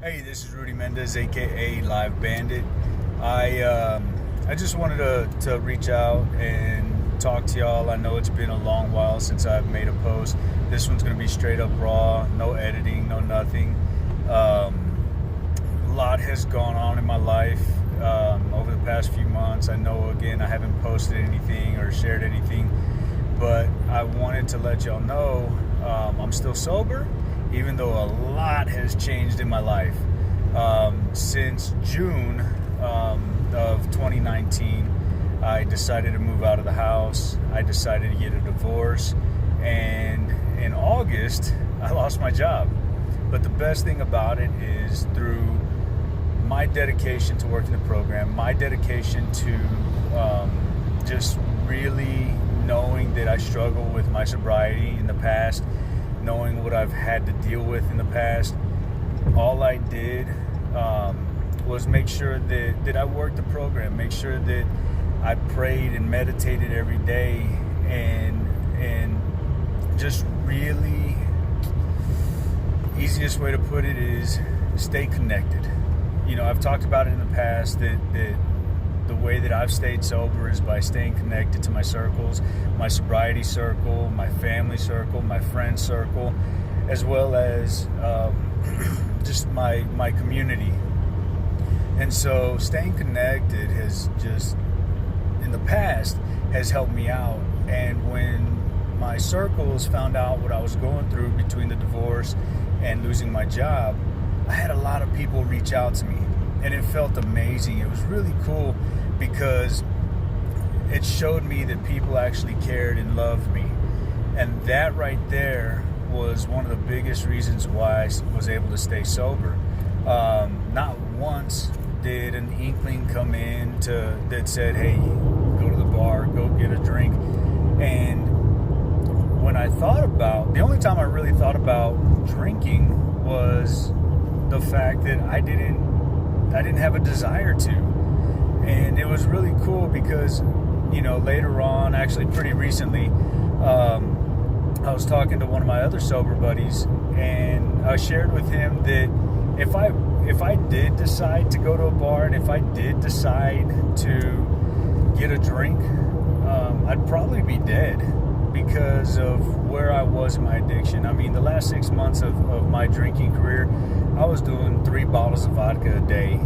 Hey, this is Rudy Mendez, aka Live Bandit. I just wanted to reach out and talk to y'all. I know it's been a long while since I've made a post. This one's gonna be straight up raw, no editing, no nothing. A lot has gone on in my life over the past few months. I know, again, I haven't posted anything or shared anything, but I wanted to let y'all know I'm still sober, even though a lot has changed in my life. Since June of 2019, I decided to move out of the house. I decided to get a divorce, and in August, I lost my job. But the best thing about it is, through my dedication to working the program, my dedication to just really knowing that I struggle with my sobriety in the past, knowing what I've had to deal with in the past, all I did was make sure that I worked the program, make sure that I prayed and meditated every day, and just really, easiest way to put it is stay connected. You know, I've talked about it in the past that the way that I've stayed sober is by staying connected to my circles, my sobriety circle, my family circle, my friend circle, as well as just my community. And so staying connected has just, in the past, has helped me out. And when my circles found out what I was going through between the divorce and losing my job, I had a lot of people reach out to me, and it felt amazing. It was really cool because it showed me that people actually cared and loved me. And that right there was one of the biggest reasons why I was able to stay sober. Not once did an inkling come in that said, hey, go to the bar, go get a drink. And when I thought about, the only time I really thought about drinking was the fact that I didn't have a desire to. And it was really cool because, you know, later on, actually pretty recently, I was talking to one of my other sober buddies, and I shared with him that if I did decide to go to a bar, and if I did decide to get a drink, I'd probably be dead because of where I was in my addiction. I mean, the last 6 months of my drinking career, I was doing 3 bottles of vodka a day,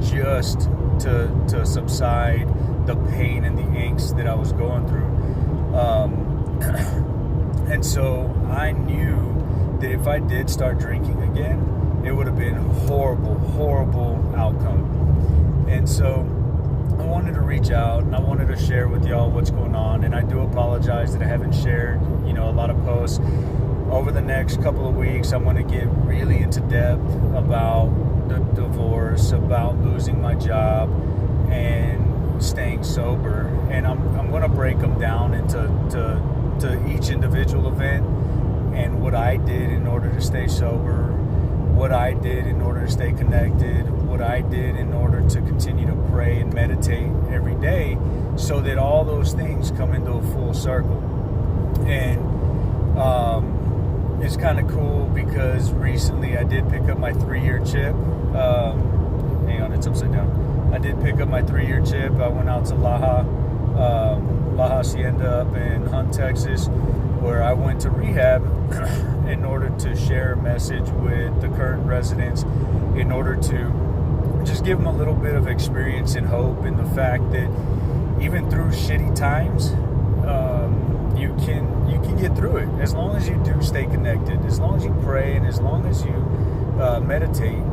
just to subside the pain and the angst that I was going through. And so I knew that if I did start drinking again, it would have been a horrible outcome. And so I wanted to reach out, and I wanted to share with y'all what's going on. And I do apologize that I haven't shared, you know, a lot of posts. Over the next couple of weeks, I'm going to get really into depth about the divorce, about losing my job, and staying sober. And I'm going to break them down into each individual event, and what I did in order to stay sober, what I did in order to stay connected, what I did in order to continue to pray and meditate every day, so that all those things come into a full circle. And it's kind of cool because recently I did pick up my 3-year chip. Hang on, it's upside down. I did pick up my 3-year chip. I went out to La Hacienda up in Hunt, Texas, where I went to rehab in order to share a message with the current residents, in order to just give them a little bit of experience and hope in the fact that even through shitty times, you can get through it as long as you do stay connected, as long as you pray, and as long as you meditate.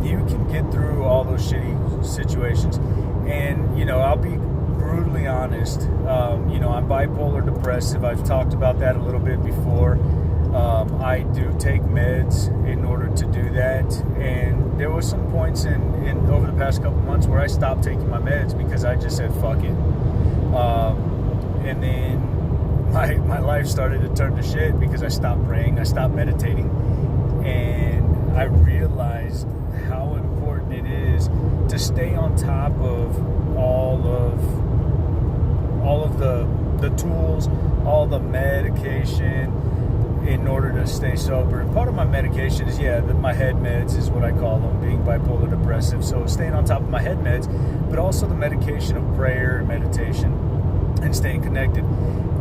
You can get through all those shitty situations. And, you know, I'll be brutally honest. You know, I'm bipolar depressive. I've talked about that a little bit before. I do take meds in order to do that. And there was some points in over the past couple months where I stopped taking my meds because I just said, fuck it. And then my life started to turn to shit because I stopped praying, I stopped meditating, and I realized how important it is to stay on top of all of the tools, all the medication, in order to stay sober. And part of my medication is, my head meds is what I call them, being bipolar depressive. So staying on top of my head meds, but also the medication of prayer and meditation and staying connected.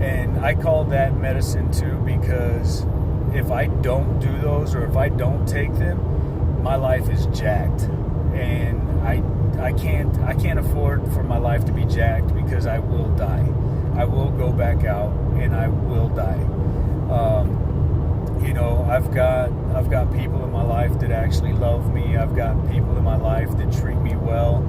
And I call that medicine too, because if I don't do those, or if I don't take them, my life is jacked. And I can't afford for my life to be jacked, because I will die. I will go back out and I will die. I've got people in my life that actually love me. I've got people in my life that treat me well.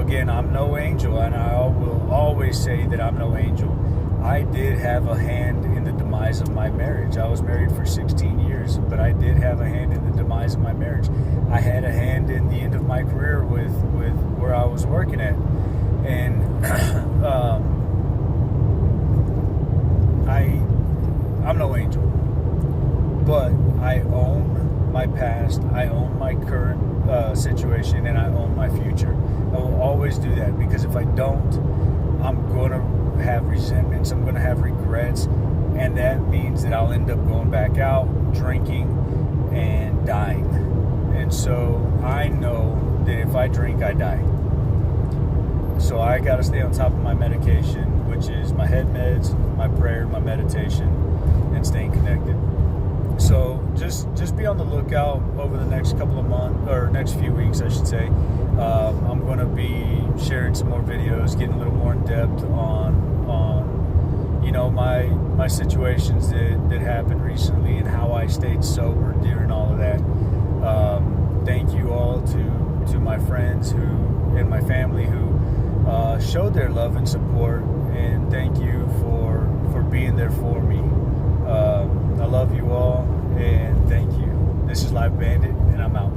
Again, I'm no angel, and I will always say that I'm no angel. I did have a hand in the demise of my marriage. I was married for 16 years, but I did have a hand in the demise of my marriage. I had a hand in the end of my career with where I was working at. And I'm no angel, but I own my past, I own my current situation, and I own my future. I will always do that, because if I don't, I'm going to have resentments, I'm going to have regrets, and that means that I'll end up going back out, drinking, and dying. And so I know that if I drink, I die. So I got to stay on top of my medication, which is my head meds, my prayer, my meditation, and staying connected. So just be on the lookout over the next couple of months, or next few weeks, I should say. I'm going to be sharing some more videos, getting a little more in depth on my situations that happened recently, and how I stayed sober during all of that. Thank you all to my friends and my family who showed their love and support, and thank you for being there for me. I love you all, and thank you. This is Live Bandit, and I'm out.